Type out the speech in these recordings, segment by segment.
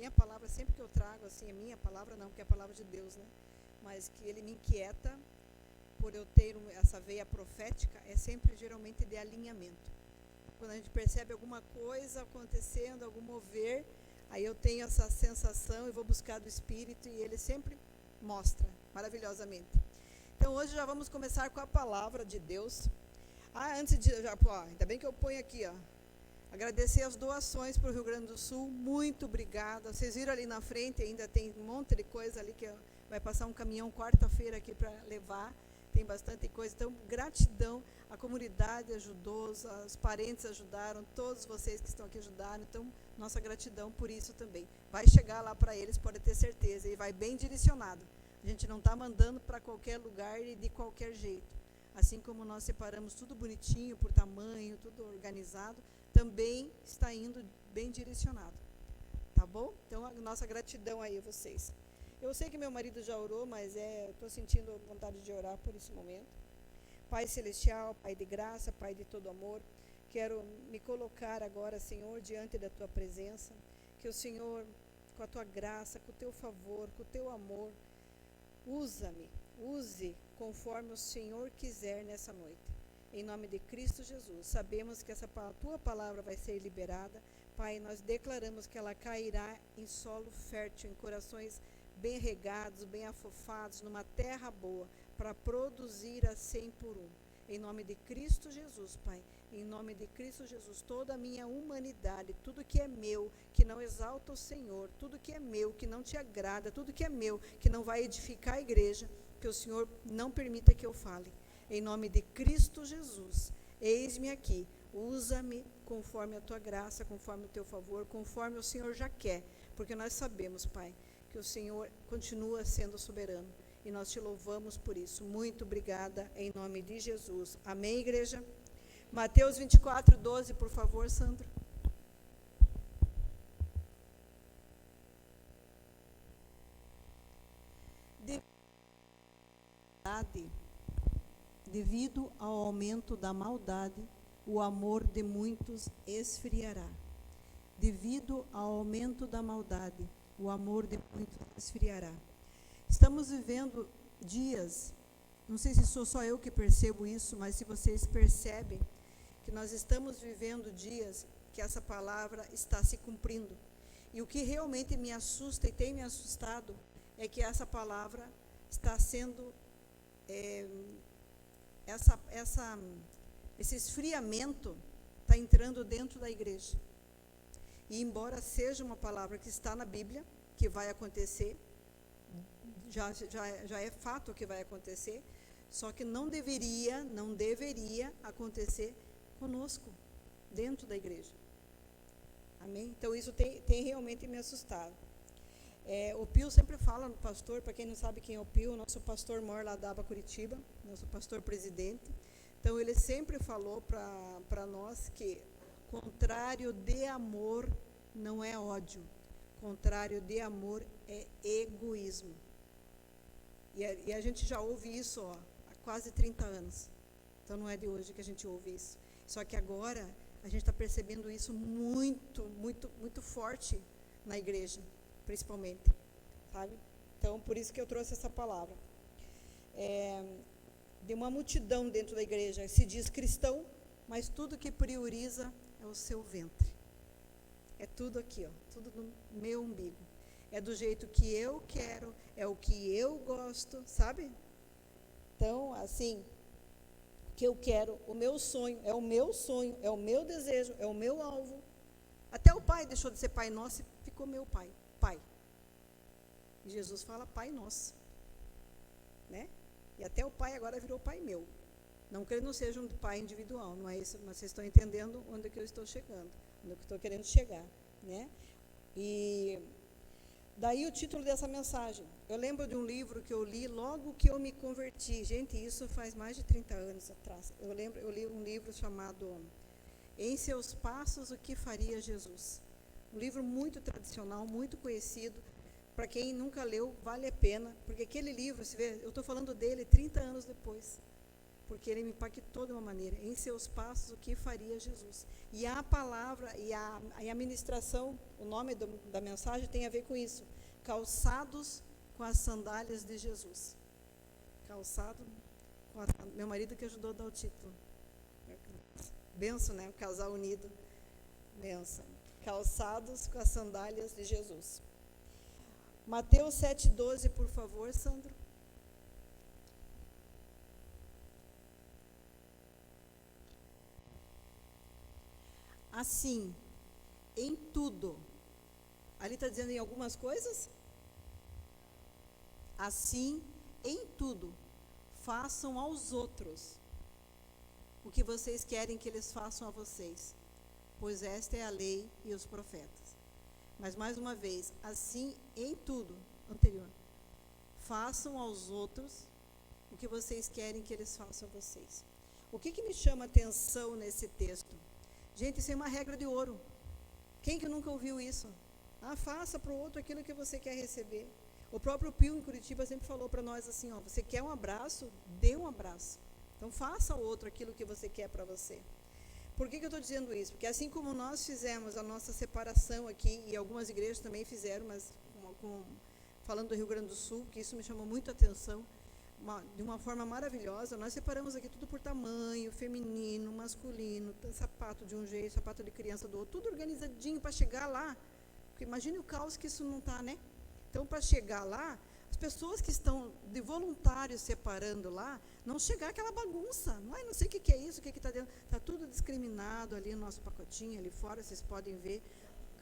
minha palavra, sempre que eu trago, assim, a minha palavra não, porque é a palavra de Deus, né? Mas que ele me inquieta por eu ter essa veia profética, é sempre geralmente de alinhamento. Quando a gente percebe alguma coisa acontecendo, algum mover, aí eu tenho essa sensação e vou buscar do Espírito e ele sempre mostra maravilhosamente. Então hoje já vamos começar com a palavra de Deus. Antes de, ainda bem que eu ponho aqui, agradecer as doações para o Rio Grande do Sul, muito obrigada. Vocês viram ali na frente, ainda tem um monte de coisa ali que vai passar um caminhão quarta-feira aqui para levar. Tem bastante coisa, então gratidão, a comunidade ajudou, os parentes ajudaram, todos vocês que estão aqui ajudaram, então nossa gratidão por isso também. Vai chegar lá para eles, pode ter certeza, e vai bem direcionado. A gente não está mandando para qualquer lugar e de qualquer jeito. Assim como nós separamos tudo bonitinho, por tamanho, tudo organizado, também está indo bem direcionado. Tá bom? Então a nossa gratidão aí a vocês. Eu sei que meu marido já orou, mas estou sentindo vontade de orar por esse momento. Pai Celestial, Pai de graça, Pai de todo amor, quero me colocar agora, Senhor, diante da Tua presença, que o Senhor, com a Tua graça, com o Teu favor, com o Teu amor, use conforme o Senhor quiser nessa noite. Em nome de Cristo Jesus, sabemos que essa Tua palavra vai ser liberada. Pai, nós declaramos que ela cairá em solo fértil, em corações bem regados, bem afofados, numa terra boa, para produzir a 100 por 1. Em nome de Cristo Jesus, Pai, em nome de Cristo Jesus, toda a minha humanidade, tudo que é meu, que não exalta o Senhor, tudo que é meu, que não te agrada, tudo que é meu, que não vai edificar a igreja, que o Senhor não permita que eu fale. Em nome de Cristo Jesus, eis-me aqui, usa-me conforme a tua graça, conforme o teu favor, conforme o Senhor já quer, porque nós sabemos, Pai, que o Senhor continua sendo soberano, e nós te louvamos por isso. Muito obrigada, em nome de Jesus. Amém, igreja? Mateus 24, 12, por favor, Sandro. Devido ao aumento da maldade, o amor de muitos esfriará. Devido ao aumento da maldade, o amor de muitos esfriará. Estamos vivendo dias, não sei se sou só eu que percebo isso, mas se vocês percebem, que nós estamos vivendo dias que essa palavra está se cumprindo. E o que realmente me assusta e tem me assustado é que essa palavra está sendo, esse esfriamento está entrando dentro da igreja. E embora seja uma palavra que está na Bíblia, que vai acontecer, já é fato que vai acontecer, só que não deveria acontecer conosco, dentro da igreja. Amém? Então isso tem realmente me assustado. O Pio sempre fala no pastor, para quem não sabe quem é o Pio, nosso pastor mor lá da Aba Curitiba, nosso pastor presidente. Então ele sempre falou para nós que contrário de amor não é ódio, contrário de amor é egoísmo. E a gente já ouve isso há quase 30 anos. Então não é de hoje que a gente ouve isso. Só que agora a gente está percebendo isso muito, muito, muito forte na igreja, principalmente, sabe? Então por isso que eu trouxe essa palavra. De uma multidão dentro da igreja, se diz cristão, mas tudo que prioriza é o seu ventre. É tudo aqui, tudo no meu umbigo. É do jeito que eu quero, é o que eu gosto, sabe? Então, assim, o que eu quero, o meu sonho, é o meu desejo, é o meu alvo. Até o pai deixou de ser pai nosso e ficou meu pai. E Jesus fala pai nosso, né? E até o pai agora virou pai meu. Não que ele não seja um pai individual, não é isso, mas vocês estão entendendo onde que eu estou chegando, onde eu estou querendo chegar, né? E daí o título dessa mensagem. Eu lembro de um livro que eu li logo que eu me converti. Gente, isso faz mais de 30 anos atrás. Eu li um livro chamado Em Seus Passos, o que Faria Jesus? Um livro muito tradicional, muito conhecido. Para quem nunca leu, vale a pena, porque aquele livro, você vê, eu estou falando dele 30 anos depois. porque ele me impactou de uma maneira. Em seus passos, o que faria Jesus? E a palavra e a ministração, o nome da mensagem tem a ver com isso. Calçados com as sandálias de Jesus. Calçado com meu marido que ajudou a dar o título. Benção, né? O casal unido. Benção. Calçados com as sandálias de Jesus. Mateus 7,12, por favor, Sandro. Assim, em tudo. Ali está dizendo em algumas coisas? Assim, em tudo, façam aos outros o que vocês querem que eles façam a vocês, pois esta é a lei e os profetas. Mas, mais uma vez, assim, em tudo, anterior, façam aos outros o que vocês querem que eles façam a vocês. O que me chama a atenção nesse texto? Gente, isso é uma regra de ouro. Quem que nunca ouviu isso? Faça para o outro aquilo que você quer receber. O próprio Pio, em Curitiba, sempre falou para nós assim, você quer um abraço? Dê um abraço. Então, faça ao outro aquilo que você quer para você. Por que eu estou dizendo isso? Porque assim como nós fizemos a nossa separação aqui, e algumas igrejas também fizeram, mas falando do Rio Grande do Sul, que isso me chamou muito a atenção, de uma forma maravilhosa, nós separamos aqui tudo por tamanho, feminino, masculino, sapato de um jeito, sapato de criança do outro, tudo organizadinho para chegar lá. Porque imagine o caos que isso não está, né? Então, para chegar lá, as pessoas que estão de voluntários separando lá, não chegar aquela bagunça. Não sei o que é isso, o que está dentro. Está tudo discriminado ali no nosso pacotinho, ali fora, vocês podem ver.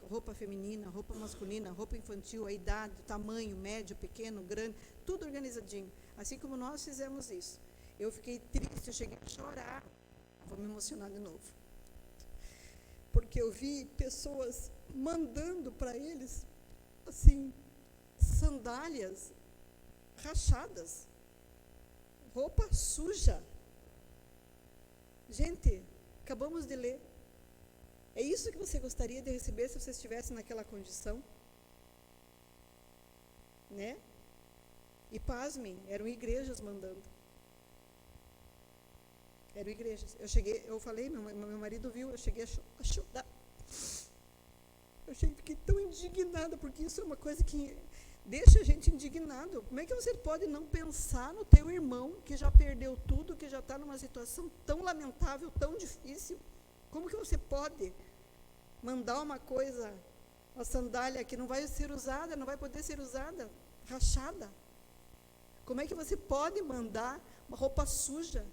Roupa feminina, roupa masculina, roupa infantil, a idade, o tamanho, médio, pequeno, grande, tudo organizadinho. Assim como nós fizemos isso. Eu fiquei triste, eu cheguei a chorar. Vou me emocionar de novo. Porque eu vi pessoas mandando para eles, assim, sandálias rachadas, roupa suja. Gente, acabamos de ler. É isso que você gostaria de receber se você estivesse naquela condição? Né? E pasmem, eram igrejas mandando. Eram igrejas. Eu falei, meu marido viu, eu cheguei a chorar. Fiquei tão indignada, porque isso é uma coisa que deixa a gente indignado. Como é que você pode não pensar no teu irmão, que já perdeu tudo, que já está numa situação tão lamentável, tão difícil? Como que você pode mandar uma sandália que não vai ser usada, não vai poder ser usada, rachada? Como é que você pode mandar uma roupa suja?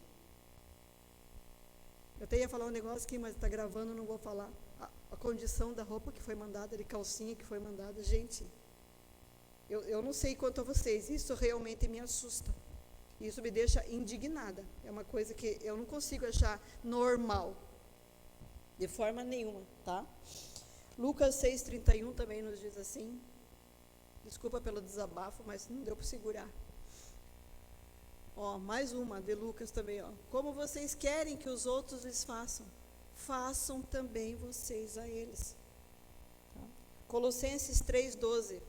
Eu até ia falar um negócio aqui, mas está gravando, não vou falar. A condição da roupa que foi mandada, de calcinha que foi mandada. Gente, eu não sei quanto a vocês, isso realmente me assusta. Isso me deixa indignada. É uma coisa que eu não consigo achar normal. De forma nenhuma, tá? Lucas 6,31 também nos diz assim. Desculpa pelo desabafo, mas não deu para segurar. Mais uma de Lucas também. Como vocês querem que os outros lhes façam, façam também vocês a eles. Tá? Colossenses 3,12.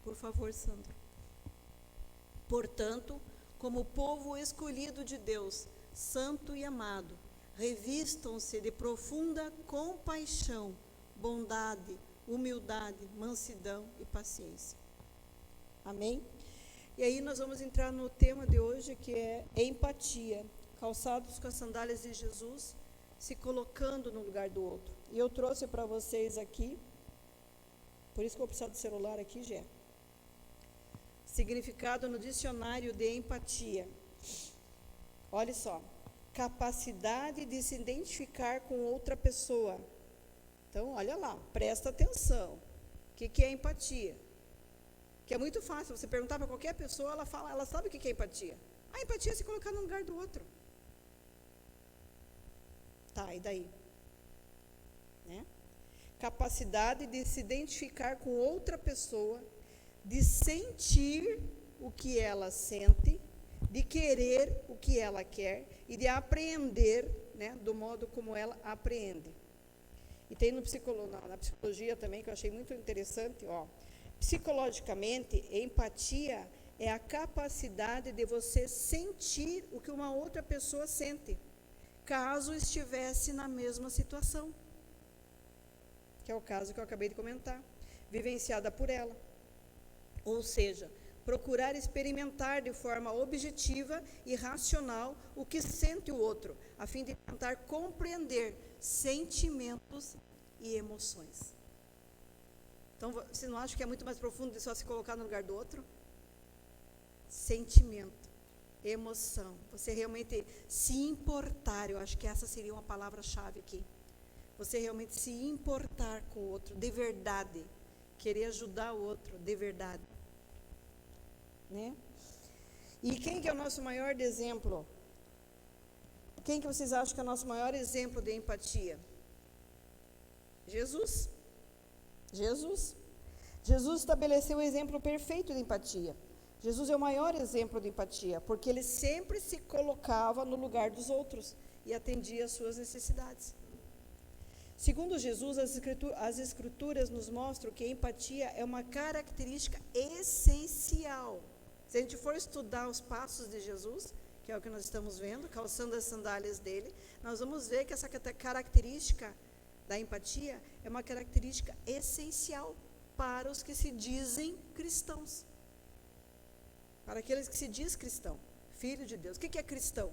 Por favor, Sandro. Portanto, como povo escolhido de Deus, santo e amado, revistam-se de profunda compaixão, bondade, humildade, mansidão e paciência. Amém? E aí nós vamos entrar no tema de hoje, que é empatia, calçados com as sandálias de Jesus, se colocando no lugar do outro. E eu trouxe para vocês aqui, por isso que eu vou precisar do celular aqui, Gé. Significado no dicionário de empatia. Olha só, capacidade de se identificar com outra pessoa. Então, olha lá, presta atenção. O que é empatia? Que é muito fácil, você perguntar para qualquer pessoa, ela sabe o que é empatia. A empatia é se colocar no lugar do outro. Tá, e daí? Né? Capacidade de se identificar com outra pessoa, de sentir o que ela sente, de querer o que ela quer e de apreender, né, do modo como ela apreende. E tem na psicologia também, que eu achei muito interessante, psicologicamente, empatia é a capacidade de você sentir o que uma outra pessoa sente, caso estivesse na mesma situação, que é o caso que eu acabei de comentar, vivenciada por ela. Ou seja, procurar experimentar de forma objetiva e racional o que sente o outro, a fim de tentar compreender sentimentos e emoções. Então, você não acha que é muito mais profundo de só se colocar no lugar do outro? Sentimento, emoção, você realmente se importar, eu acho que essa seria uma palavra-chave aqui. Você realmente se importar com o outro, de verdade, querer ajudar o outro, de verdade. Né? E quem que é o nosso maior exemplo? Quem que vocês acham que é o nosso maior exemplo de empatia? Jesus. Jesus estabeleceu o exemplo perfeito de empatia. Jesus é o maior exemplo de empatia, porque ele sempre se colocava no lugar dos outros e atendia às suas necessidades. Segundo Jesus, as Escrituras nos mostram que a empatia é uma característica essencial. Se a gente for estudar os passos de Jesus, que é o que nós estamos vendo, calçando as sandálias dele, nós vamos ver que essa característica da empatia é uma característica essencial para os que se dizem cristãos. Para aqueles que se diz cristão, filho de Deus. O que é cristão?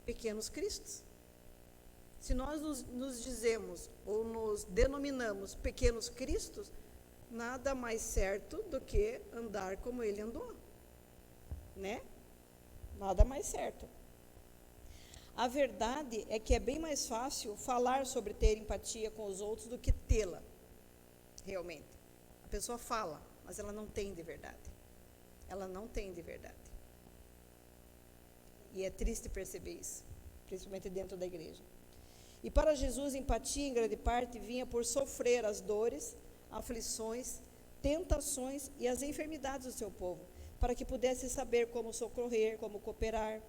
Pequenos cristos. Se nós nos dizemos ou nos denominamos pequenos cristos, nada mais certo do que andar como ele andou, né? Nada mais certo. A verdade é que é bem mais fácil falar sobre ter empatia com os outros do que tê-la, realmente. A pessoa fala, mas ela não tem de verdade. Ela não tem de verdade. E é triste perceber isso, principalmente dentro da igreja. E para Jesus, empatia, em grande parte, vinha por sofrer as dores, aflições, tentações e as enfermidades do seu povo, para que pudesse saber como socorrer, como cooperar.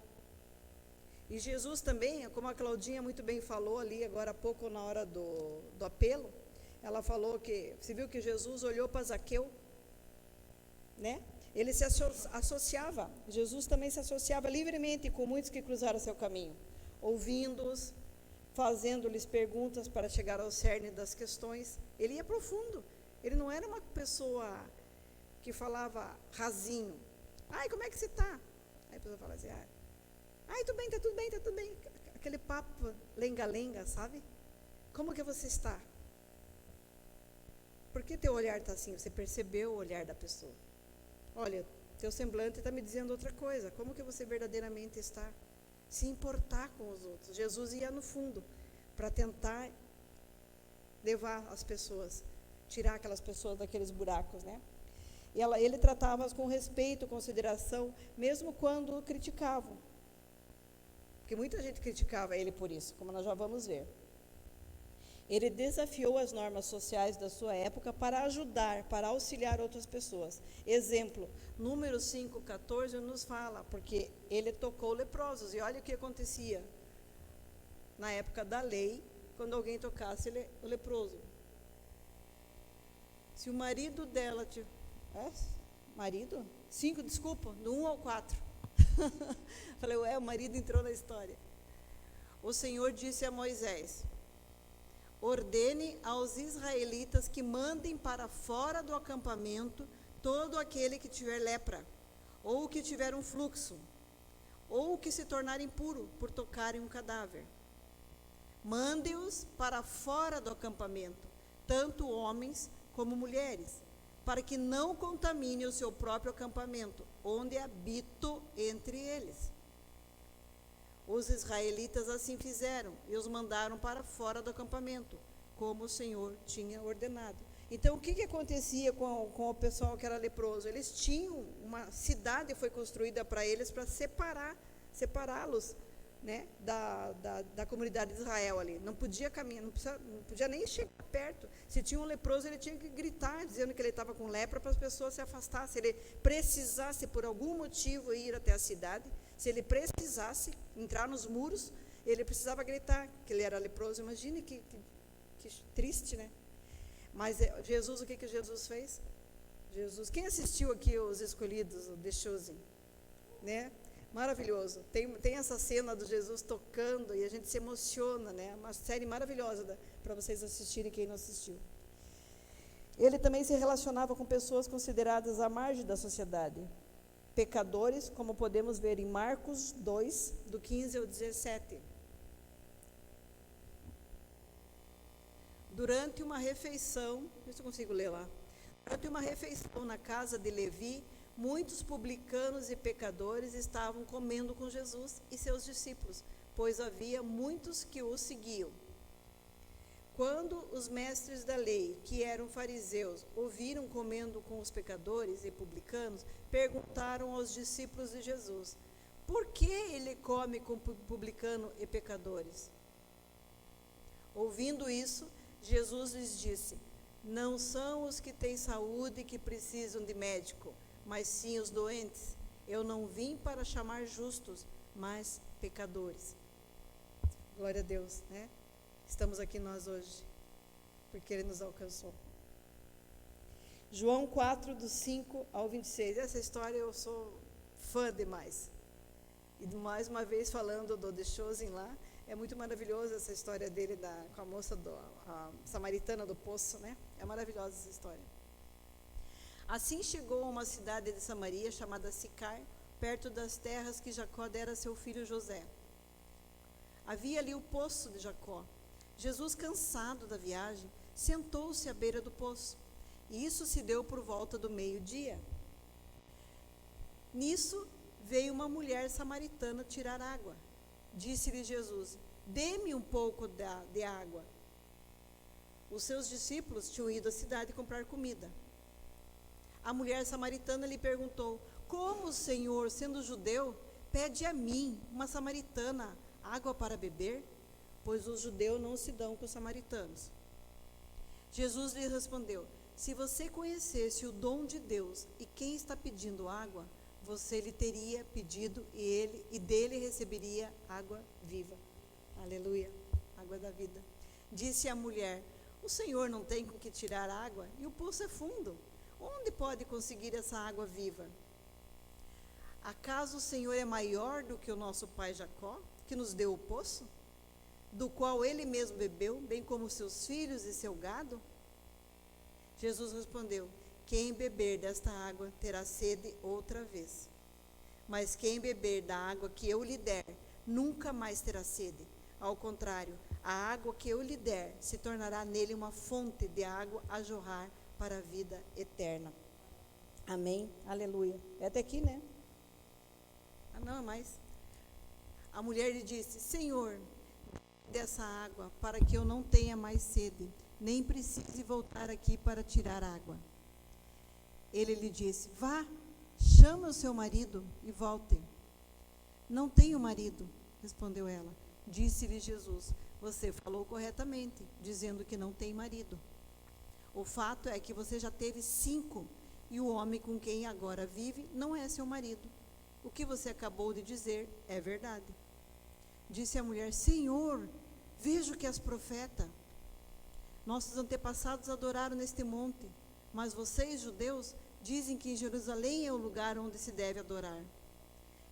E Jesus também, como a Claudinha muito bem falou ali, agora há pouco, na hora do apelo, ela falou que, você viu que Jesus olhou para Zaqueu, né? Ele se associava, Jesus também se associava livremente com muitos que cruzaram seu caminho, ouvindo-os, fazendo-lhes perguntas para chegar ao cerne das questões. Ele ia profundo, ele não era uma pessoa que falava rasinho. Ai, como é que você está? Aí a pessoa fala assim, ai, tudo bem, está tudo bem, está tudo bem. Aquele papo lenga-lenga, sabe? Como que você está? Por que teu olhar está assim? Você percebeu o olhar da pessoa. Olha, teu semblante está me dizendo outra coisa. Como que você verdadeiramente está? Se importar com os outros. Jesus ia no fundo para tentar levar as pessoas, tirar aquelas pessoas daqueles buracos, né? E ele tratava-as com respeito, consideração, mesmo quando o criticavam. Porque muita gente criticava ele por isso, como nós já vamos ver. Ele desafiou as normas sociais da sua época para ajudar, para auxiliar outras pessoas. Exemplo, Números 5,14 nos fala, porque ele tocou leprosos. E olha o que acontecia na época da lei, quando alguém tocasse o leproso. Se o marido dela... marido? 5, desculpa, do 1 ao 4. Falei, o marido entrou na história. O Senhor disse a Moisés: ordene aos israelitas que mandem para fora do acampamento todo aquele que tiver lepra, ou que tiver um fluxo, ou que se tornar impuro por tocarem um cadáver. Mande-os para fora do acampamento, tanto homens como mulheres, para que não contamine o seu próprio acampamento, onde habito entre eles. Os israelitas assim fizeram e os mandaram para fora do acampamento, como o Senhor tinha ordenado. Então, o que acontecia com o pessoal que era leproso? Eles tinham uma cidade, foi construída para eles, para separá-los, né, da comunidade de Israel ali. Não podia caminhar, não podia nem chegar perto. Se tinha um leproso, ele tinha que gritar, dizendo que ele estava com lepra, para as pessoas se afastarem. Se ele precisasse, por algum motivo, ir até a cidade, se ele precisasse entrar nos muros, ele precisava gritar que ele era leproso. Imagine que triste, né? Mas Jesus, o que Jesus fez? Jesus. Quem assistiu aqui Os Escolhidos, o The Chosen, né? Maravilhoso. Tem essa cena do Jesus tocando e a gente se emociona, né? Uma série maravilhosa para vocês assistirem, quem não assistiu. Ele também se relacionava com pessoas consideradas à margem da sociedade, pecadores, como podemos ver em Marcos 2, do 15 ao 17. Durante uma refeição, deixa eu ver se eu consigo ler lá. Durante uma refeição na casa de Levi, muitos publicanos e pecadores estavam comendo com Jesus e seus discípulos, pois havia muitos que o seguiam. Quando os mestres da lei, que eram fariseus, ouviram comendo com os pecadores e publicanos, perguntaram aos discípulos de Jesus: por que ele come com publicano e pecadores? Ouvindo isso, Jesus lhes disse: não são os que têm saúde que precisam de médico, mas sim os doentes. Eu não vim para chamar justos, mas pecadores. Glória a Deus, né? Estamos aqui nós hoje, porque Ele nos alcançou. João 4, do 5 ao 26. Essa história eu sou fã demais. E mais uma vez falando do The Chosen lá, é muito maravilhosa essa história dele com a moça, a samaritana do poço, né? É maravilhosa essa história. Assim chegou a uma cidade de Samaria chamada Sicar, perto das terras que Jacó dera a seu filho José. Havia ali o poço de Jacó. Jesus, cansado da viagem, sentou-se à beira do poço. E isso se deu por volta do meio-dia. Nisso veio uma mulher samaritana tirar água. Disse-lhe Jesus: dê-me um pouco de água. Os seus discípulos tinham ido à cidade comprar comida. A mulher samaritana lhe perguntou: como o Senhor, sendo judeu, pede a mim, uma samaritana, água para beber? Pois os judeus não se dão com os samaritanos. Jesus lhe respondeu: se você conhecesse o dom de Deus e quem está pedindo água, você lhe teria pedido e dele receberia água viva. Aleluia, água da vida. Disse a mulher: o Senhor não tem com que tirar água e o poço é fundo. Onde pode conseguir essa água viva? Acaso o Senhor é maior do que o nosso pai Jacó, que nos deu o poço, do qual ele mesmo bebeu, bem como seus filhos e seu gado? Jesus respondeu: quem beber desta água terá sede outra vez. Mas quem beber da água que eu lhe der, nunca mais terá sede. Ao contrário, a água que eu lhe der se tornará nele uma fonte de água a jorrar para a vida eterna. Amém? Aleluia. É até aqui, né? Ah, não, é mais. A mulher lhe disse: Senhor, dessa água, para que eu não tenha mais sede, nem precise voltar aqui para tirar água. Ele lhe disse: vá, chame o seu marido e volte. Não tenho marido, respondeu ela. Disse-lhe Jesus: você falou corretamente, dizendo que não tem marido. O fato é que você já teve 5, e o homem com quem agora vive não é seu marido. O que você acabou de dizer é verdade. Disse a mulher: Senhor, vejo que és profeta. Nossos antepassados adoraram neste monte, mas vocês, judeus, dizem que em Jerusalém é o lugar onde se deve adorar.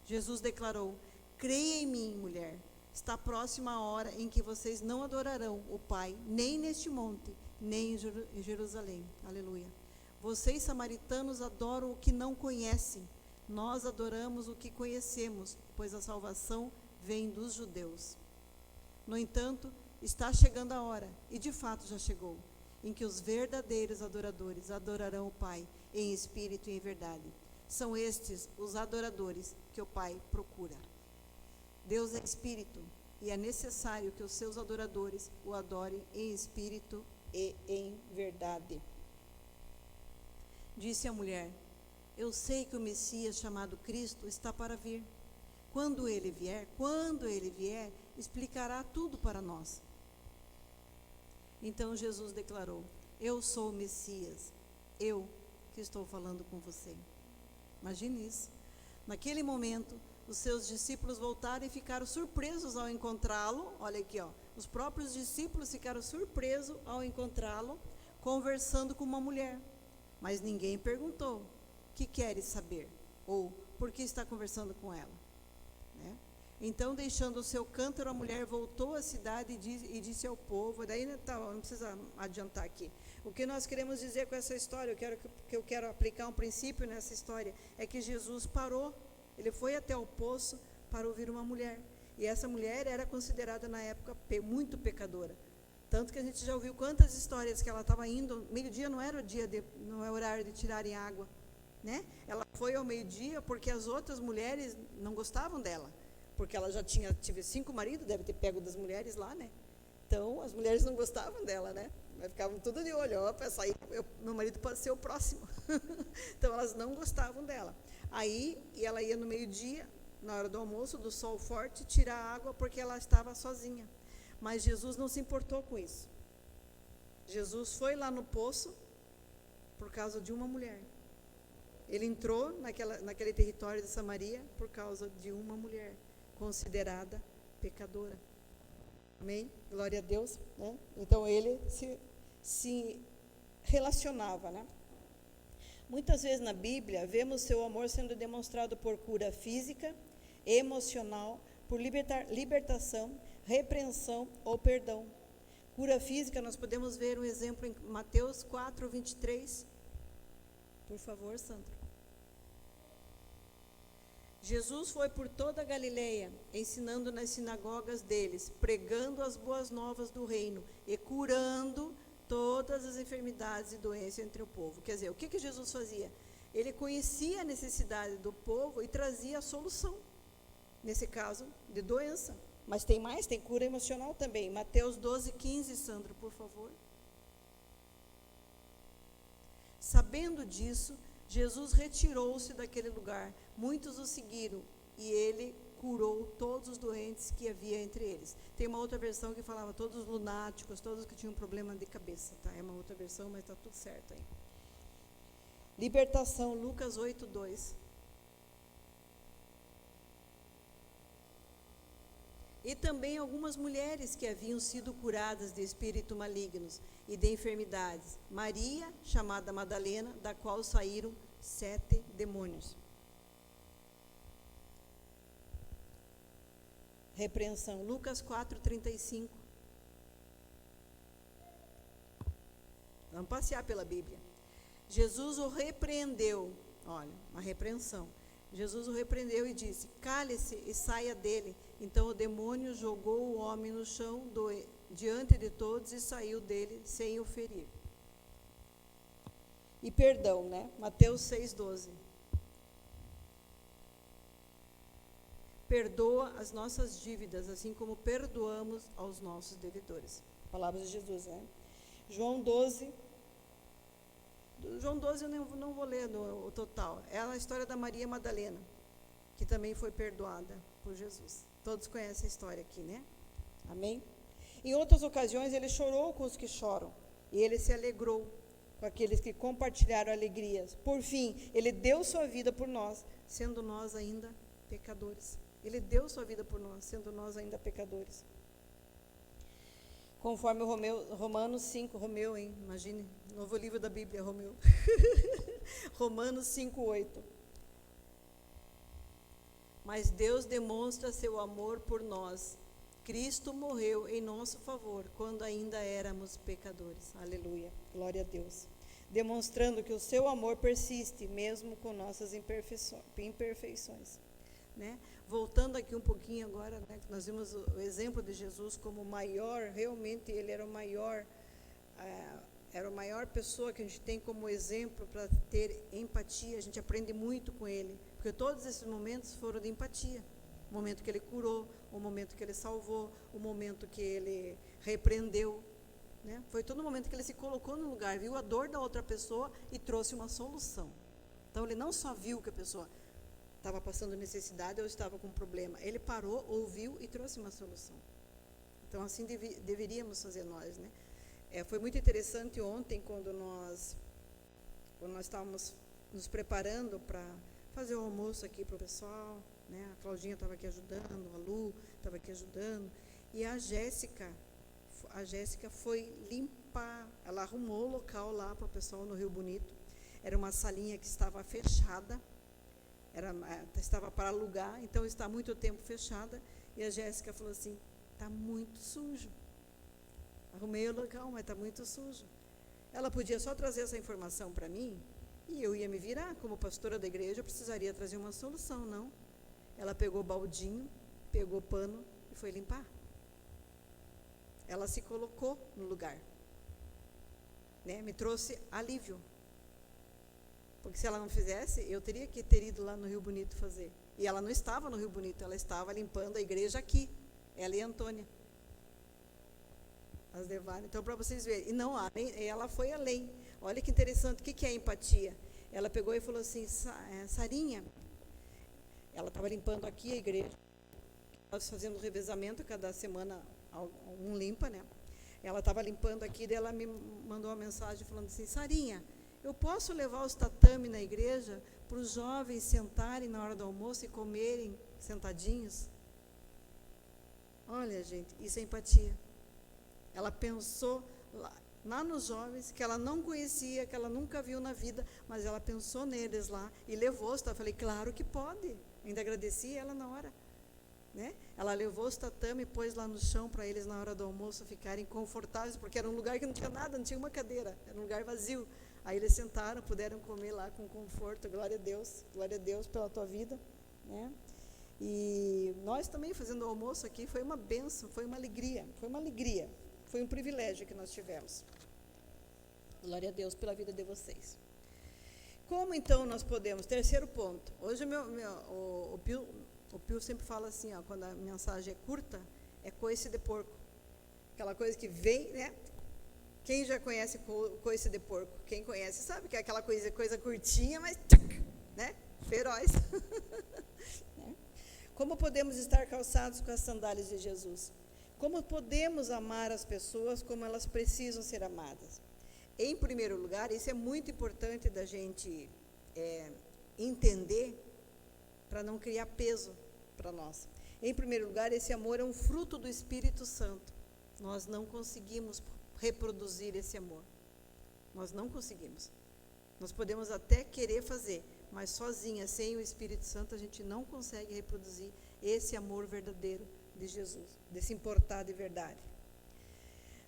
Jesus declarou: creia em mim, mulher, está próxima a hora em que vocês não adorarão o Pai, nem neste monte, nem em Jerusalém. Aleluia. Vocês, samaritanos, adoram o que não conhecem. Nós adoramos o que conhecemos, pois a salvação vem dos judeus. No entanto, está chegando a hora, e de fato já chegou, em que os verdadeiros adoradores adorarão o Pai em espírito e em verdade. São estes os adoradores que o Pai procura. Deus é espírito, e é necessário que os seus adoradores o adorem em espírito e em verdade. Disse a mulher: eu sei que o Messias, chamado Cristo, está para vir. Quando ele vier, explicará tudo para nós. Então Jesus declarou: eu sou o Messias, eu que estou falando com você. Imagine isso. Naquele momento, os seus discípulos voltaram e ficaram surpresos ao encontrá-lo. Olha aqui, ó. Os próprios discípulos ficaram surpresos ao encontrá-lo, conversando com uma mulher. mas ninguém perguntou: o que queres saber? Ou por que está conversando com ela? Né? Então, deixando o seu cântaro, a mulher voltou à cidade e disse ao povo, daí não precisa adiantar aqui. O que nós queremos dizer com essa história, eu quero aplicar um princípio nessa história, é que Jesus parou, ele foi até o poço para ouvir uma mulher. E essa mulher era considerada na época muito pecadora. Tanto que a gente já ouviu quantas histórias que ela estava indo, meio-dia não era não é horário de tirarem água, né? Ela foi ao meio-dia porque as outras mulheres não gostavam dela, porque ela já tive 5 maridos, deve ter pego das mulheres lá, né? Então, as mulheres não gostavam dela, né? Mas ficavam tudo de olho, ó, para sair, meu marido pode ser o próximo. Então, elas não gostavam dela. Aí, ela ia no meio-dia, na hora do almoço, do sol forte, tirar água, porque ela estava sozinha. Mas Jesus não se importou com isso. Jesus foi lá no poço por causa de uma mulher. Ele entrou naquele território de Samaria por causa de uma mulher considerada pecadora. Amém? Glória a Deus. Né? Então, ele se relacionava, né? Muitas vezes na Bíblia, vemos seu amor sendo demonstrado por cura física, emocional, por libertação, repreensão ou perdão. Cura física, nós podemos ver um exemplo em Mateus 4, 23. Por favor, Sandro. Jesus foi por toda a Galileia, ensinando nas sinagogas deles, pregando as boas novas do reino e curando todas as enfermidades e doenças entre o povo. Quer dizer, o que Jesus fazia? Ele conhecia a necessidade do povo e trazia a solução, nesse caso, de doença. Mas tem mais, tem cura emocional também. Mateus 12, 15, Sandro, por favor. Sabendo disso, Jesus retirou-se daquele lugar. Muitos o seguiram e ele curou todos os doentes que havia entre eles. Tem uma outra versão que falava todos os lunáticos, todos que tinham problema de cabeça. Tá? É uma outra versão, mas está tudo certo aí. Libertação, Lucas 8, 2. E também algumas mulheres que haviam sido curadas de espíritos malignos e de enfermidades. Maria, chamada Madalena, da qual saíram 7 demônios. Repreensão, Lucas 4, 35. Vamos passear pela Bíblia. Jesus o repreendeu, olha, uma repreensão. Jesus o repreendeu e disse: cale-se e saia dele. Então o demônio jogou o homem no chão diante de todos e saiu dele sem o ferir. E perdão, né? Mateus 6,12. Perdoa as nossas dívidas, assim como perdoamos aos nossos devedores. Palavras de Jesus, né? João 12 eu não vou ler o total. É a história da Maria Madalena, que também foi perdoada por Jesus. Todos conhecem a história aqui, né? Amém? Em outras ocasiões, ele chorou com os que choram, e ele se alegrou com aqueles que compartilharam alegrias. Por fim, ele deu sua vida por nós, sendo nós ainda pecadores. Ele deu sua vida por nós, sendo nós ainda pecadores. Conforme Romanos 5, Romeu, hein? Imagine, novo livro da Bíblia, Romeu. Romanos 5, 8. Mas Deus demonstra seu amor por nós. Cristo morreu em nosso favor, quando ainda éramos pecadores. Aleluia, glória a Deus. Demonstrando que o seu amor persiste, mesmo com nossas imperfeições. Né? Voltando aqui um pouquinho agora, né, nós vimos o exemplo de Jesus como maior, realmente ele era a maior pessoa que a gente tem como exemplo para ter empatia. A gente aprende muito com ele, porque todos esses momentos foram de empatia. O momento que ele curou, o momento que ele salvou, o momento que ele repreendeu, né? Foi todo o momento que ele se colocou no lugar, viu a dor da outra pessoa e trouxe uma solução. Então ele não só viu que a pessoa estava passando necessidade ou estava com um problema, ele parou, ouviu e trouxe uma solução. Então assim deveríamos fazer nós, né? Foi muito interessante ontem quando nós estávamos nos preparando para fazer o almoço aqui para o pessoal, né? A Claudinha estava aqui ajudando, a Lu estava aqui ajudando, e a Jéssica foi limpar, ela arrumou o local lá para o pessoal no Rio Bonito. Era uma salinha que estava fechada, estava para alugar, então está há muito tempo fechada. E a Jéssica falou assim, está muito sujo. Arrumei o local, mas está muito sujo. Ela podia só trazer essa informação para mim, e eu ia me virar. Como pastora da igreja, eu precisaria trazer uma solução, não? Ela pegou baldinho, pegou pano e foi limpar. Ela se colocou no lugar, né? Me trouxe alívio. Porque se ela não fizesse, eu teria que ter ido lá no Rio Bonito fazer. E ela não estava no Rio Bonito, ela estava limpando a igreja aqui, ela e a Antônia. As levaram. Então, para vocês verem. E não, ela foi além. Olha que interessante, o que é empatia? Ela pegou e falou assim, Sarinha, ela estava limpando aqui a igreja, nós fazemos revezamento, cada semana um limpa, né? Ela estava limpando aqui, daí ela me mandou uma mensagem falando assim, Sarinha, eu posso levar os tatame na igreja para os jovens sentarem na hora do almoço e comerem sentadinhos? Olha, gente, isso é empatia. Ela pensou lá nos jovens, que ela não conhecia, que ela nunca viu na vida, mas ela pensou neles lá e levou. Eu falei, claro que pode. Ainda agradeci ela na hora, né? Ela levou os tatame e pôs lá no chão para eles na hora do almoço ficarem confortáveis, porque era um lugar que não tinha nada, não tinha uma cadeira, era um lugar vazio. Aí eles sentaram, puderam comer lá com conforto. Glória a Deus pela tua vida, né? E nós também fazendo o almoço aqui, foi uma bênção, foi uma alegria, foi um privilégio que nós tivemos. Glória a Deus pela vida de vocês. Como então nós podemos? Terceiro ponto. Hoje o Pio sempre fala assim, ó, quando a mensagem é curta, é coice de porco. Aquela coisa que vem, né? Quem já conhece coice de porco? Quem conhece sabe que é aquela coisa curtinha, mas né? Feroz. Como podemos estar calçados com as sandálias de Jesus? Como podemos amar as pessoas como elas precisam ser amadas? Em primeiro lugar, isso é muito importante da gente entender, para não criar peso para nós. Em primeiro lugar, esse amor é um fruto do Espírito Santo. Nós não conseguimos reproduzir esse amor. Nós não conseguimos. Nós podemos até querer fazer, mas sozinha, sem o Espírito Santo, a gente não consegue reproduzir esse amor verdadeiro de Jesus, desse importar de verdade.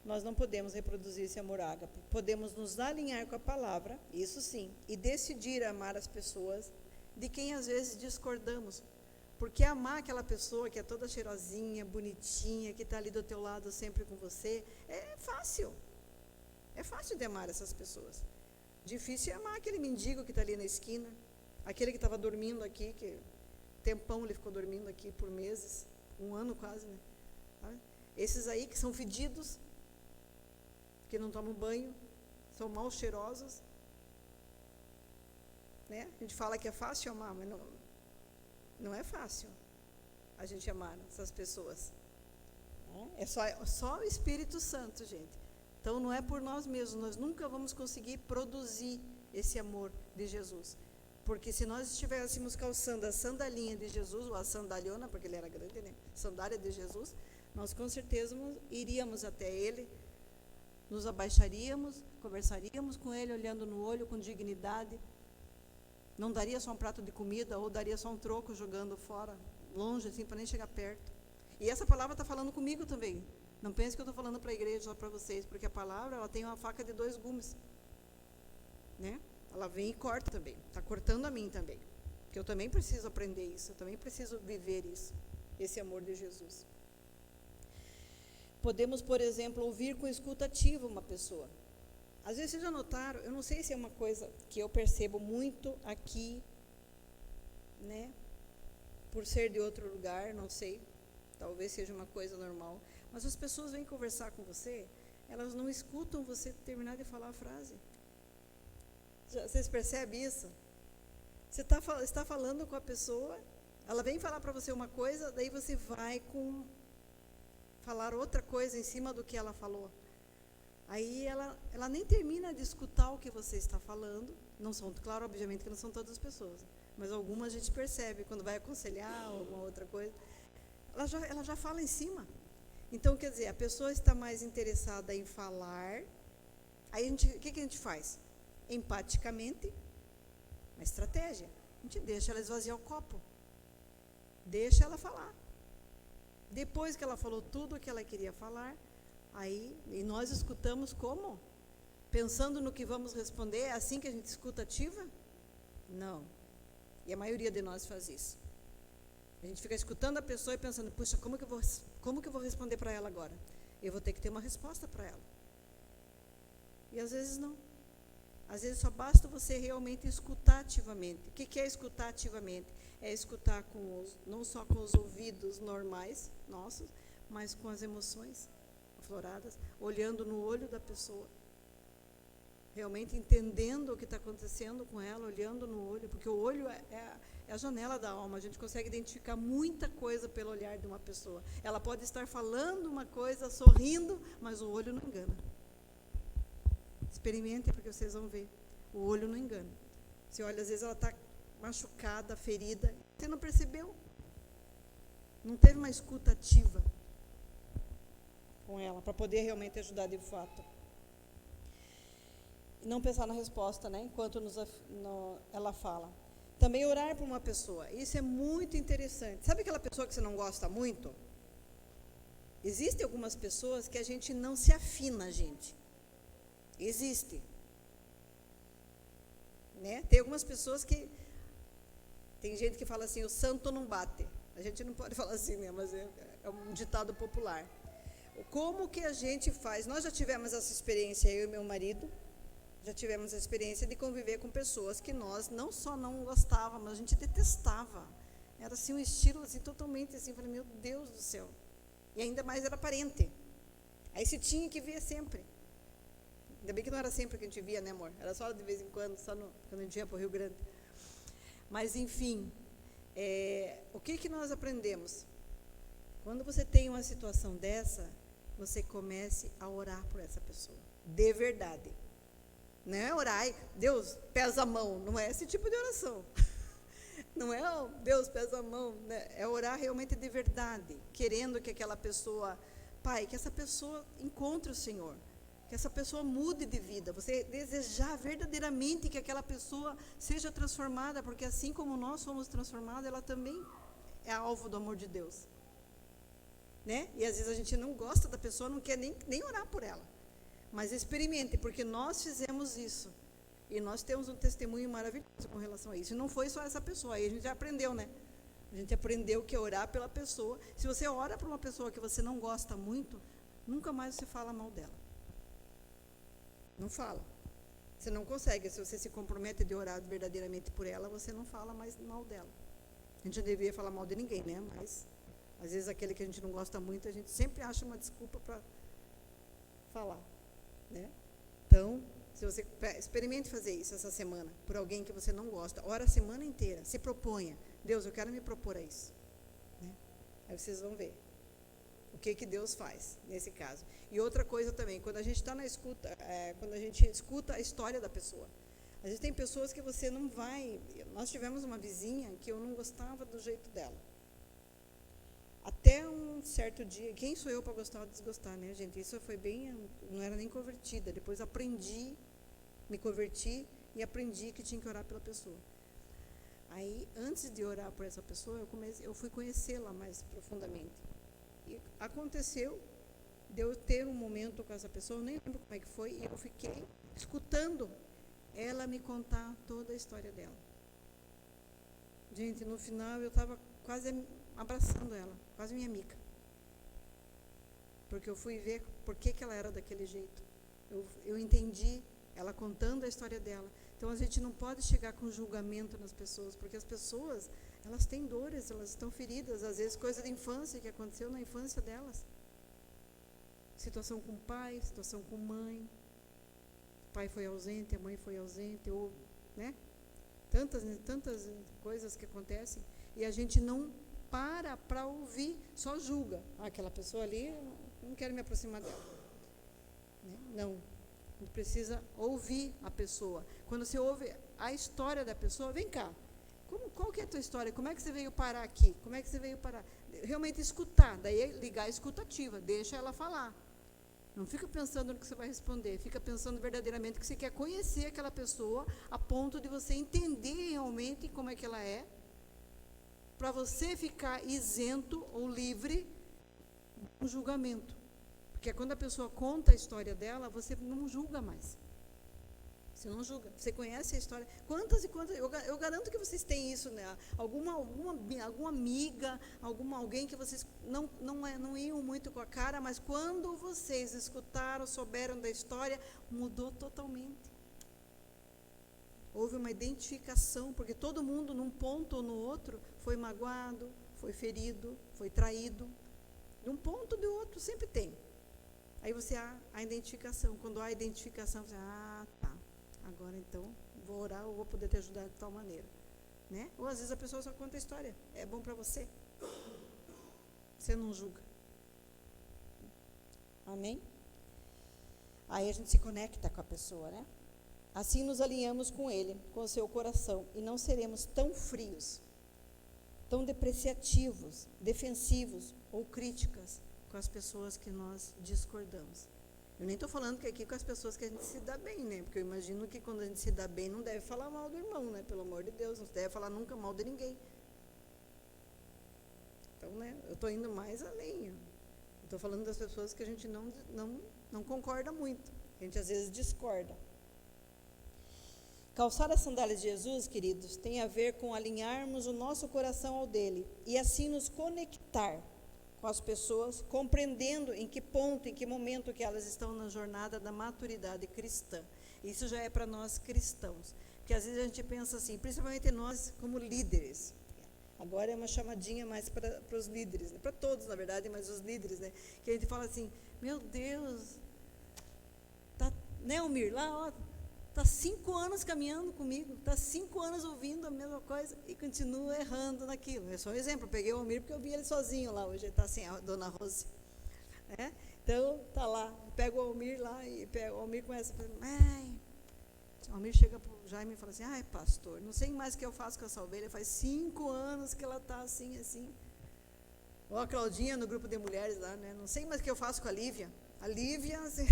Nós não podemos reproduzir esse amor ágape. Podemos nos alinhar com a palavra, isso sim, e decidir amar as pessoas de quem às vezes discordamos. Porque amar aquela pessoa que é toda cheirosinha, bonitinha, que está ali do teu lado sempre com você, é fácil. É fácil de amar essas pessoas. Difícil é amar aquele mendigo que está ali na esquina, aquele que estava dormindo aqui, que tempão ele ficou dormindo aqui por meses, 1 ano quase, né? Esses aí que são fedidos, que não tomam banho, são mal cheirosos, né? A gente fala que é fácil amar, mas não é fácil a gente amar essas pessoas. É só o Espírito Santo, gente. Então não é por nós mesmos, nós nunca vamos conseguir produzir esse amor de Jesus. Porque se nós estivéssemos calçando a sandalinha de Jesus, ou a sandaliona, porque ele era grande, né? Sandália de Jesus, nós com certeza iríamos até ele, nos abaixaríamos, conversaríamos com ele, olhando no olho, com dignidade. Não daria só um prato de comida, ou daria só um troco jogando fora, longe, assim, para nem chegar perto. E essa palavra está falando comigo também. Não pense que eu estou falando para a igreja, só para vocês, porque a palavra, ela tem uma faca de 2 gumes, né? Ela vem e corta também, está cortando a mim também, porque eu também preciso aprender isso, eu também preciso viver isso, esse amor de Jesus. Podemos, por exemplo, ouvir com escuta ativa uma pessoa. Às vezes vocês já notaram, eu não sei se é uma coisa que eu percebo muito aqui, né? Por ser de outro lugar, não sei, talvez seja uma coisa normal, mas as pessoas vêm conversar com você, elas não escutam você terminar de falar a frase. Vocês percebem isso? Você está falando com a pessoa, ela vem falar para você uma coisa, daí você vai falar outra coisa em cima do que ela falou. Aí ela nem termina de escutar o que você está falando. Não são, claro, obviamente que não são todas as pessoas, mas algumas a gente percebe quando vai aconselhar ou alguma outra coisa. Ela já fala em cima. Então, quer dizer, a pessoa está mais interessada em falar. Aí o que a gente faz? empaticamente, uma estratégia. A gente deixa ela esvaziar o copo. Deixa ela falar. Depois que ela falou tudo o que ela queria falar, aí, e nós escutamos como? Pensando no que vamos responder, é assim que a gente escuta ativa? Não. E a maioria de nós faz isso. A gente fica escutando a pessoa e pensando, puxa, como que eu vou responder para ela agora? Eu vou ter que ter uma resposta para ela. E às vezes não. Às vezes só basta você realmente escutar ativamente. O que é escutar ativamente? É escutar não só com os ouvidos normais, nossos, mas com as emoções afloradas, olhando no olho da pessoa. Realmente entendendo o que está acontecendo com ela, olhando no olho, porque o olho é a janela da alma, a gente consegue identificar muita coisa pelo olhar de uma pessoa. Ela pode estar falando uma coisa, sorrindo, mas o olho não engana. Experimentem, porque vocês vão ver. O olho não engana. Você olha, às vezes ela está machucada, ferida, você não percebeu. Não teve uma escuta ativa com ela, para poder realmente ajudar de fato. E não pensar na resposta, né, enquanto ela fala. Também orar por uma pessoa. Isso é muito interessante. Sabe aquela pessoa que você não gosta muito? Existem algumas pessoas que a gente não se afina, gente. Existe. Né? Tem algumas pessoas que... Tem gente que fala assim, o santo não bate. A gente não pode falar assim, né? Mas é um ditado popular. Como que a gente faz? Nós já tivemos essa experiência, eu e meu marido, já tivemos a experiência de conviver com pessoas que nós não só não gostávamos, mas a gente detestava. Era assim um estilo assim, totalmente assim, falei, meu Deus do céu. E ainda mais era parente. Aí se tinha que ver sempre. Ainda bem que não era sempre que a gente via, né, amor? Era só de vez em quando, quando a gente ia para o Rio Grande. Mas, enfim, o que nós aprendemos? Quando você tem uma situação dessa, você comece a orar por essa pessoa. De verdade. Não é orar, Deus, pesa a mão. Não é esse tipo de oração. Não é, Deus, pesa a mão. Né? É orar realmente de verdade. Querendo que aquela pessoa, Pai, que essa pessoa encontre o Senhor. Que essa pessoa mude de vida. Você desejar verdadeiramente que aquela pessoa seja transformada. Porque assim como nós somos transformados, ela também é alvo do amor de Deus. Né? E às vezes a gente não gosta da pessoa, não quer nem orar por ela. Mas experimente, porque nós fizemos isso. E nós temos um testemunho maravilhoso com relação a isso. E não foi só essa pessoa, aí a gente já aprendeu, né? A gente aprendeu que é orar pela pessoa. Se você ora por uma pessoa que você não gosta muito, nunca mais você fala mal dela. Não fala. Você não consegue, se você se compromete de orar verdadeiramente por ela, você não fala mais mal dela. A gente não deveria falar mal de ninguém, né? Mas, às vezes, aquele que a gente não gosta muito, a gente sempre acha uma desculpa para falar. Né? Então, se você experimente fazer isso essa semana, por alguém que você não gosta, ora a semana inteira, se proponha, Deus, eu quero me propor a isso. Né? Aí vocês vão ver o que Deus faz nesse caso. E outra coisa também, quando a gente está na escuta, quando a gente escuta a história da pessoa, às vezes tem pessoas que você não vai... Nós tivemos uma vizinha que eu não gostava do jeito dela. Até um certo dia, quem sou eu para gostar ou desgostar, né, gente? Isso foi bem, não era nem convertida. Depois me converti e aprendi que tinha que orar pela pessoa. Aí, antes de orar por essa pessoa, eu fui conhecê-la mais profundamente. E aconteceu de eu ter um momento com essa pessoa, eu nem lembro como é que foi, e eu fiquei escutando ela me contar toda a história dela. Gente, no final eu estava quase abraçando ela, quase minha amiga. Porque eu fui ver por que ela era daquele jeito. Eu entendi ela contando a história dela. Então, a gente não pode chegar com julgamento nas pessoas, porque as pessoas, elas têm dores, elas estão feridas, às vezes coisa da infância que aconteceu na infância delas. Situação com o pai, situação com mãe. O pai foi ausente, a mãe foi ausente, ou, né? Tantas coisas que acontecem, e a gente não para ouvir, só julga. Aquela pessoa ali, não quero me aproximar dela. Né? Não. A gente precisa ouvir a pessoa. Quando você ouve a história da pessoa, vem cá. Qual que é a tua história? Como é que você veio parar aqui? Como é que você veio parar? Realmente escutar. Daí ligar a escutativa. Deixa ela falar. Não fica pensando no que você vai responder, fica pensando verdadeiramente que você quer conhecer aquela pessoa a ponto de você entender realmente como é que ela é, para você ficar isento ou livre do julgamento. Porque quando a pessoa conta a história dela, você não julga mais. Você não julga, você conhece a história. Quantas e quantas, eu garanto que vocês têm isso, né? Alguma amiga, alguém que vocês não iam muito com a cara, mas quando vocês escutaram, souberam da história, mudou totalmente. Houve uma identificação, porque todo mundo, num ponto ou no outro, foi magoado, foi ferido, foi traído. De um ponto ou do outro, sempre tem. Aí você há a identificação. Quando há a identificação, você tá. Agora então, vou orar ou vou poder te ajudar de tal maneira, né? Ou às vezes a pessoa só conta a história, é bom para você, você não julga. Amém? Aí a gente se conecta com a pessoa, né? Assim nos alinhamos com ele, com o seu coração, e não seremos tão frios, tão depreciativos, defensivos ou críticas com as pessoas que nós discordamos. Eu nem estou falando que aqui com as pessoas que a gente se dá bem, né? Porque eu imagino que quando a gente se dá bem, não deve falar mal do irmão, né? Pelo amor de Deus, não deve falar nunca mal de ninguém. Então, né? Eu estou indo mais além. Estou falando das pessoas que a gente não concorda muito. A gente às vezes discorda. Calçar as sandálias de Jesus, queridos, tem a ver com alinharmos o nosso coração ao dele e assim nos conectar com as pessoas, compreendendo em que ponto, em que momento que elas estão na jornada da maturidade cristã. Isso já é para nós cristãos, porque às vezes a gente pensa assim, principalmente nós como líderes. Agora é uma chamadinha mais para os líderes, né? Para todos, na verdade, mas os líderes, né? Que a gente fala assim, meu Deus, né, Almir, lá, ó, está 5 anos caminhando comigo, está 5 anos ouvindo a mesma coisa e continua errando naquilo. É só um exemplo, eu peguei o Almir porque eu vi ele sozinho lá, hoje ele está assim, a dona Rose. Então, está lá, pego o Almir lá e o Almir começa a falar, o Almir chega para o Jaime e fala assim, pastor, não sei mais o que eu faço com essa ovelha, faz 5 anos que ela está assim, assim. Ou a Claudinha no grupo de mulheres lá, né? Não sei mais o que eu faço com a Lívia. A Lívia, assim...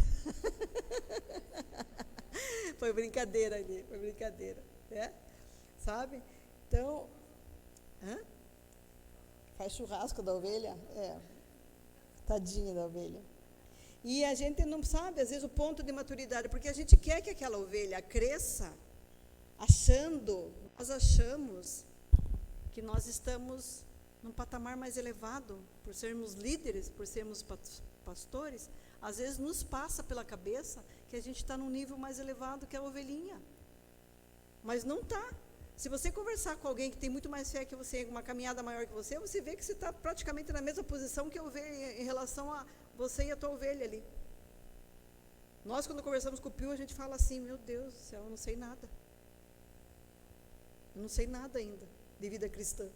Foi brincadeira ali, foi brincadeira, né? Sabe? Então, faz churrasco da ovelha? Tadinha da ovelha. E a gente não sabe, às vezes, o ponto de maturidade, porque a gente quer que aquela ovelha cresça, nós achamos que nós estamos num patamar mais elevado, por sermos líderes, por sermos pastores, às vezes nos passa pela cabeça que a gente está num nível mais elevado que a ovelhinha. Mas não está. Se você conversar com alguém que tem muito mais fé que você, uma caminhada maior que você vê que você está praticamente na mesma posição que a ovelha em relação a você e a tua ovelha ali. Nós, quando conversamos com o Pio, a gente fala assim, meu Deus do céu, eu não sei nada. Eu não sei nada ainda de vida cristã.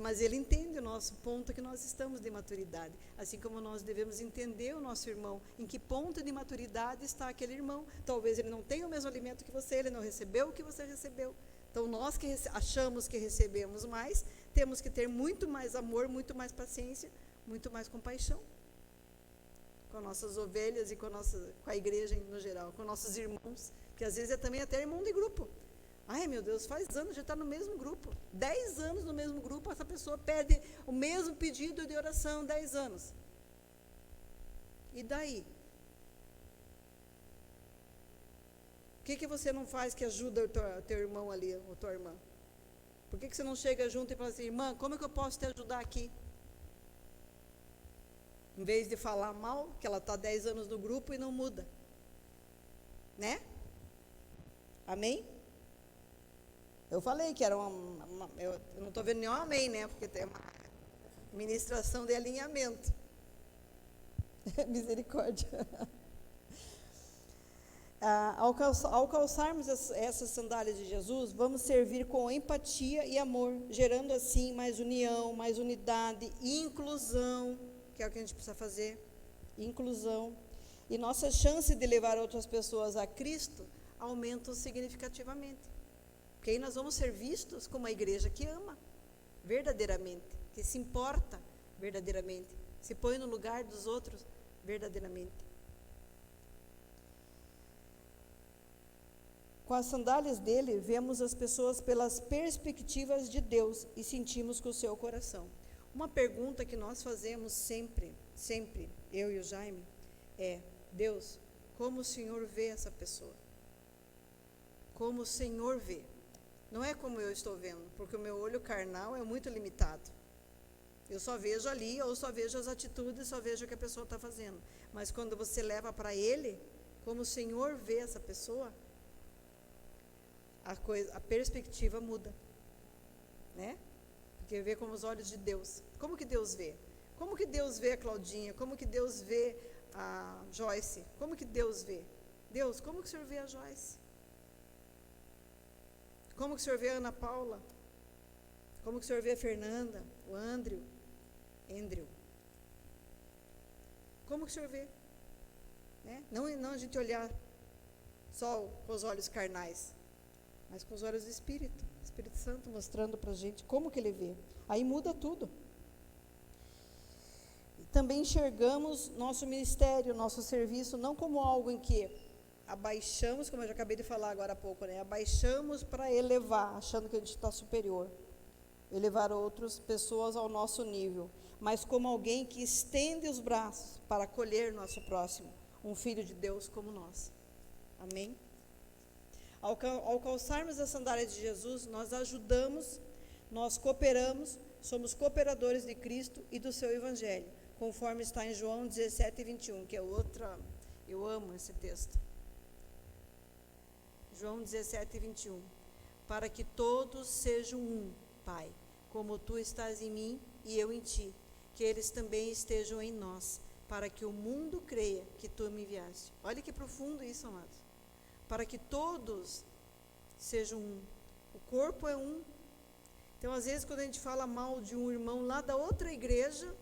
Mas ele entende o nosso ponto que nós estamos de maturidade, assim como nós devemos entender o nosso irmão, em que ponto de maturidade está aquele irmão. Talvez ele não tenha o mesmo alimento que você, ele não recebeu o que você recebeu. Então nós que achamos que recebemos mais, temos que ter muito mais amor, muito mais paciência, muito mais compaixão com nossas ovelhas e com a igreja no geral, com nossos irmãos, que às vezes é também até irmão de grupo. Ai, meu Deus, faz anos, já está no mesmo grupo. 10 anos no mesmo grupo, essa pessoa pede o mesmo pedido de oração, 10 anos. E daí? O que você não faz que ajuda o teu irmão ali, ou tua irmã? Por que você não chega junto e fala assim, irmã, como é que eu posso te ajudar aqui? Em vez de falar mal, que ela está 10 anos no grupo e não muda. Né? Amém? Eu falei que era eu não estou vendo nenhum amém, né? Porque tem uma ministração de alinhamento. Misericórdia. Ao calçarmos essas sandálias de Jesus, vamos servir com empatia e amor, gerando assim mais união, mais unidade, inclusão, que é o que a gente precisa fazer, inclusão. E nossa chance de levar outras pessoas a Cristo aumentam significativamente. Porque aí nós vamos ser vistos como uma igreja que ama verdadeiramente, que se importa verdadeiramente, se põe no lugar dos outros verdadeiramente. Com as sandálias dele, vemos as pessoas pelas perspectivas de Deus e sentimos com o seu coração. Uma pergunta que nós fazemos sempre, eu e o Jaime, é: Deus, como o Senhor vê essa pessoa? Como o Senhor vê? Não é como eu estou vendo, porque o meu olho carnal é muito limitado. Eu só vejo ali, ou só vejo as atitudes, só vejo o que a pessoa está fazendo. Mas quando você leva para Ele, como o Senhor vê essa pessoa, a perspectiva muda, né? Porque vê com os olhos de Deus. Como que Deus vê? Como que Deus vê a Claudinha? Como que Deus vê a Joyce? Como que Deus vê? Deus, como que o Senhor vê a Joyce? Como que o Senhor vê a Ana Paula? Como que o Senhor vê a Fernanda? O Andrew? Como que o Senhor vê? Né? Não a gente olhar só com os olhos carnais, mas com os olhos do Espírito. O Espírito Santo mostrando para a gente como que Ele vê. Aí muda tudo. Também enxergamos nosso ministério, nosso serviço, não como algo em que abaixamos, como eu já acabei de falar agora há pouco, né? Abaixamos para elevar, achando que a gente está superior. Elevar outras pessoas ao nosso nível, mas como alguém que estende os braços para acolher nosso próximo, um filho de Deus como nós. Amém? Ao calçarmos a sandália de Jesus, nós ajudamos, nós cooperamos, somos cooperadores de Cristo e do seu Evangelho, conforme está em João 17, 21, que é outra, eu amo esse texto. João 17, 21. Para que todos sejam um, Pai, como tu estás em mim e eu em ti, que eles também estejam em nós, para que o mundo creia que tu me enviaste. Olha que profundo isso, amados. Para que todos sejam um. O corpo é um. Então, às vezes, quando a gente fala mal de um irmão lá da outra igreja,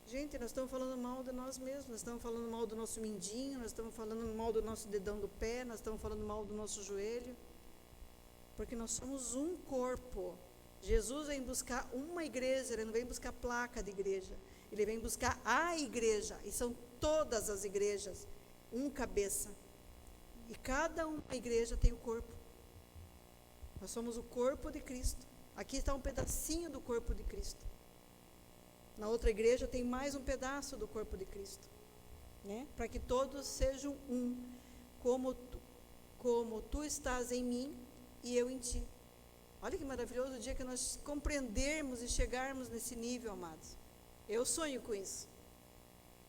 gente, nós estamos falando mal de nós mesmos, nós estamos falando mal do nosso mindinho, nós estamos falando mal do nosso dedão do pé, nós estamos falando mal do nosso joelho, porque nós somos um corpo. Jesus vem buscar uma igreja, Ele não vem buscar placa de igreja, Ele vem buscar a igreja, e são todas as igrejas, um cabeça, e cada uma igreja tem o corpo. Nós somos o corpo de Cristo. Aqui está um pedacinho do corpo de Cristo. Na outra igreja tem mais um pedaço do corpo de Cristo, né? Para que todos sejam um, como tu estás em mim e eu em ti. Olha que maravilhoso o dia que nós compreendermos e chegarmos nesse nível, amados. Eu sonho com isso.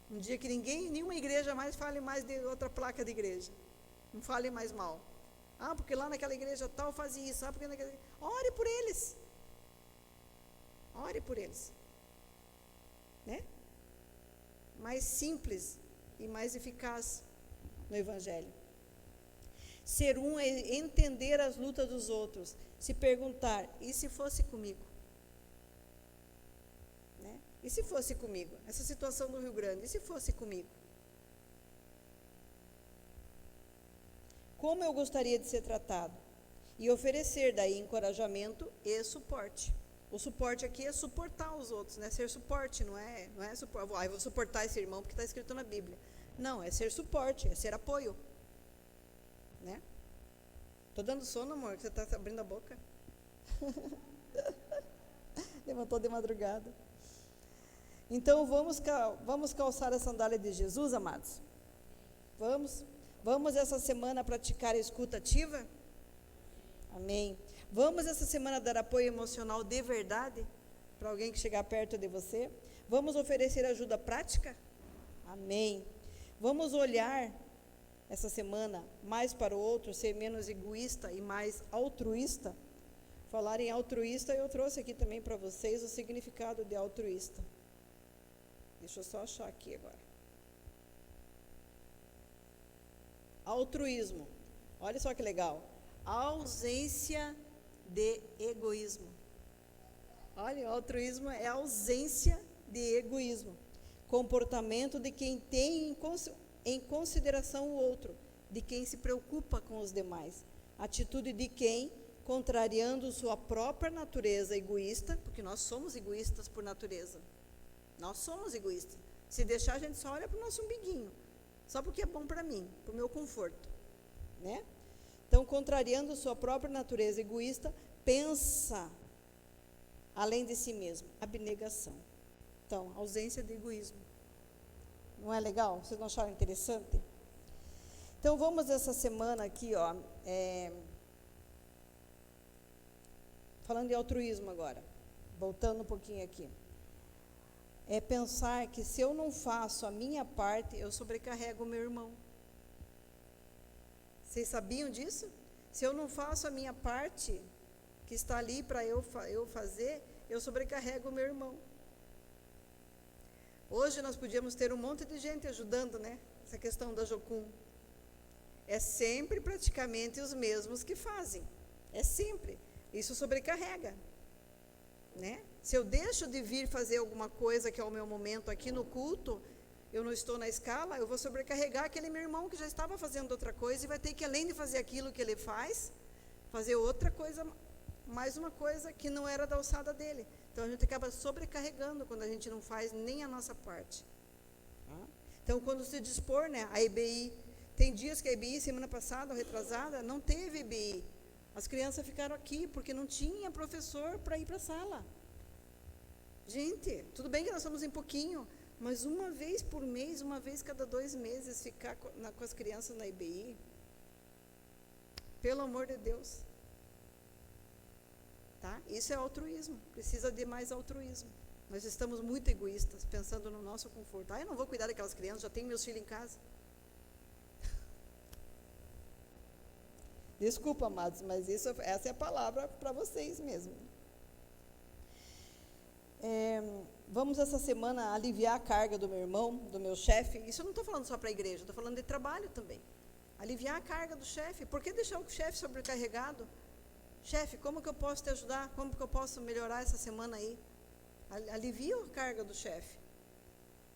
Um dia que nenhuma igreja mais fale mais de outra placa de igreja. Não fale mais mal. Ah, porque lá naquela igreja tal fazia isso. Ah, porque naquela... Ore por eles. Ore por eles. Né? Mais simples e mais eficaz no Evangelho. Ser um é entender as lutas dos outros, se perguntar, e se fosse comigo? Né? E se fosse comigo? Essa situação do Rio Grande, e se fosse comigo? Como eu gostaria de ser tratado? E oferecer daí encorajamento e suporte. O suporte aqui é suportar os outros, né? Ser suporte, não é suporte. Eu vou suportar esse irmão porque está escrito na Bíblia. Não, é ser suporte, é ser apoio. Né? Tô dando sono, amor, que você está abrindo a boca. Levantou de madrugada. Então, vamos calçar a sandália de Jesus, amados? Vamos essa semana praticar a escuta ativa? Amém. Vamos essa semana dar apoio emocional de verdade para alguém que chegar perto de você? Vamos oferecer ajuda prática? Amém. Vamos olhar essa semana mais para o outro, ser menos egoísta e mais altruísta? Falar em altruísta, eu trouxe aqui também para vocês o significado de altruísta. Deixa eu só achar aqui agora. Altruísmo. Olha só que legal. Ausência de egoísmo. Olha, o altruísmo é ausência de egoísmo. Comportamento de quem tem em consideração o outro, de quem se preocupa com os demais. Atitude de quem, contrariando sua própria natureza egoísta, porque nós somos egoístas por natureza. Nós somos egoístas. Se deixar, a gente só olha para o nosso umbiguinho, só porque é bom para mim, para o meu conforto, né? Então, contrariando sua própria natureza egoísta, pensa além de si mesmo, abnegação. Então, ausência de egoísmo. Não é legal? Vocês não acharam interessante? Então, vamos essa semana aqui, ó, falando de altruísmo agora, voltando um pouquinho aqui. É pensar que se eu não faço a minha parte, eu sobrecarrego o meu irmão. Vocês sabiam disso? Se eu não faço a minha parte, que está ali para eu fazer, eu sobrecarrego o meu irmão. Hoje nós podíamos ter um monte de gente ajudando, né? Essa questão da Jocum. É sempre praticamente os mesmos que fazem. É sempre. Isso sobrecarrega, né? Se eu deixo de vir fazer alguma coisa que é o meu momento aqui no culto, eu não estou na escala, eu vou sobrecarregar aquele meu irmão que já estava fazendo outra coisa e vai ter que, além de fazer aquilo que ele faz, fazer outra coisa, mais uma coisa que não era da alçada dele. Então, a gente acaba sobrecarregando quando a gente não faz nem a nossa parte. Então, quando se dispor, né, a EBI, tem dias que a EBI, semana passada, ou retrasada, não teve EBI. As crianças ficaram aqui porque não tinha professor para ir para a sala. Gente, tudo bem que nós somos em pouquinho, mas uma vez por mês, uma vez cada 2 meses, ficar com as crianças na EBI, pelo amor de Deus. Tá? Isso é altruísmo, precisa de mais altruísmo. Nós estamos muito egoístas, pensando no nosso conforto. Eu não vou cuidar daquelas crianças, já tenho meus filhos em casa. Desculpa, amados, mas essa é a palavra para vocês mesmo. Vamos essa semana aliviar a carga do meu irmão, do meu chefe. Isso eu não estou falando só para a igreja, estou falando de trabalho também. Aliviar a carga do chefe. Por que deixar o chefe sobrecarregado? Chefe, como que eu posso te ajudar? Como que eu posso melhorar essa semana aí? Alivia a carga do chefe,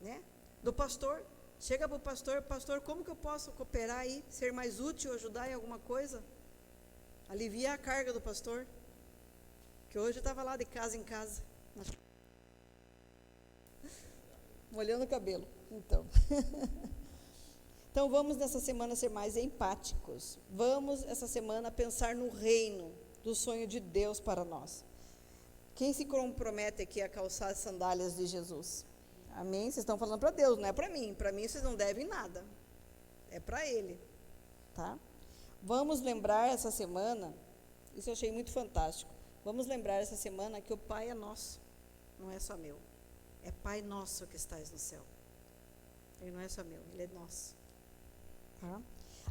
né? Do pastor. Chega para o pastor, como que eu posso cooperar aí, ser mais útil, ajudar em alguma coisa? Alivia a carga do pastor. Que hoje eu estava lá de casa em casa, molhando o cabelo. Então, vamos nessa semana ser mais empáticos. Vamos essa semana pensar no reino, do sonho de Deus para nós. Quem se compromete aqui a calçar as sandálias de Jesus? Amém? Vocês estão falando para Deus, não é para mim. Para mim vocês não devem nada. É para Ele. Tá? Vamos lembrar essa semana, isso eu achei muito fantástico. Vamos lembrar essa semana que o Pai é nosso, não é só meu. É Pai nosso que estás no céu. Ele não é só meu, Ele é nosso. Tá?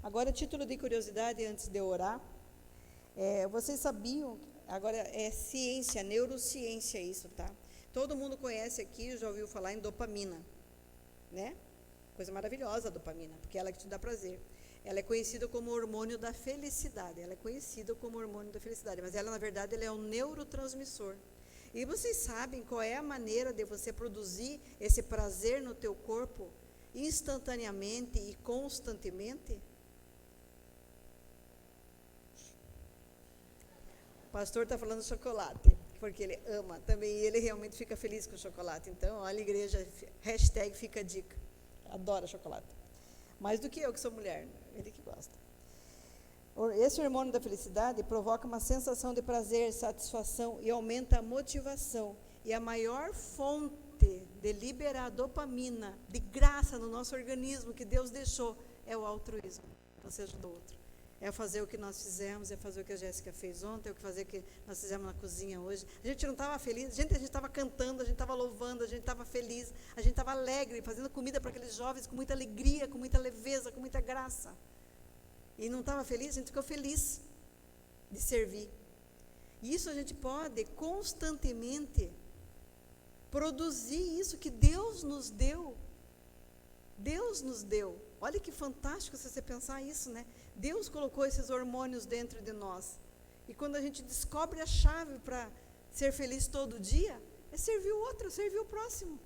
Agora, título de curiosidade, antes de eu orar. Vocês sabiam, agora é ciência, neurociência isso, tá? Todo mundo conhece aqui, já ouviu falar em dopamina, né? Coisa maravilhosa a dopamina, porque ela que te dá prazer. Ela é conhecida como hormônio da felicidade, mas ela, na verdade, ela é um neurotransmissor. E vocês sabem qual é a maneira de você produzir esse prazer no teu corpo instantaneamente e constantemente? O pastor está falando chocolate, porque ele ama também, e ele realmente fica feliz com o chocolate. Então, olha, igreja, hashtag fica a dica. Adora chocolate. Mais do que eu, que sou mulher, ele que gosta. Esse hormônio da felicidade provoca uma sensação de prazer, satisfação e aumenta a motivação. E a maior fonte de liberar dopamina de graça no nosso organismo que Deus deixou é o altruísmo. Você ajuda o outro. É fazer o que nós fizemos, é fazer o que a Jéssica fez ontem, é fazer o que nós fizemos na cozinha hoje. A gente não estava feliz, a gente estava cantando, a gente estava louvando, a gente estava feliz, a gente estava alegre, fazendo comida para aqueles jovens com muita alegria, com muita leveza, com muita graça. E não estava feliz, a gente ficou feliz de servir. E isso a gente pode constantemente produzir isso que Deus nos deu. Deus nos deu. Olha que fantástico se você pensar isso, né? Deus colocou esses hormônios dentro de nós. E quando a gente descobre a chave para ser feliz todo dia, é servir o outro, servir o próximo.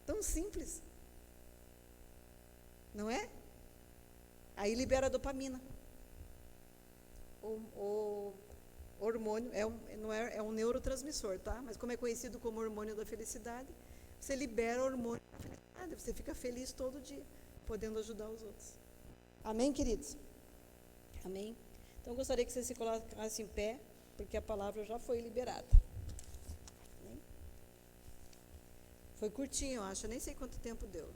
Tão simples. Não é? Aí libera a dopamina. O hormônio é um neurotransmissor, tá? Mas como é conhecido como hormônio da felicidade, você libera o hormônio da felicidade, você fica feliz todo dia, podendo ajudar os outros. Amém, queridos? Amém? Então, eu gostaria que você se colocasse em pé, porque a palavra já foi liberada. Amém? Foi curtinho, eu acho, eu nem sei quanto tempo deu.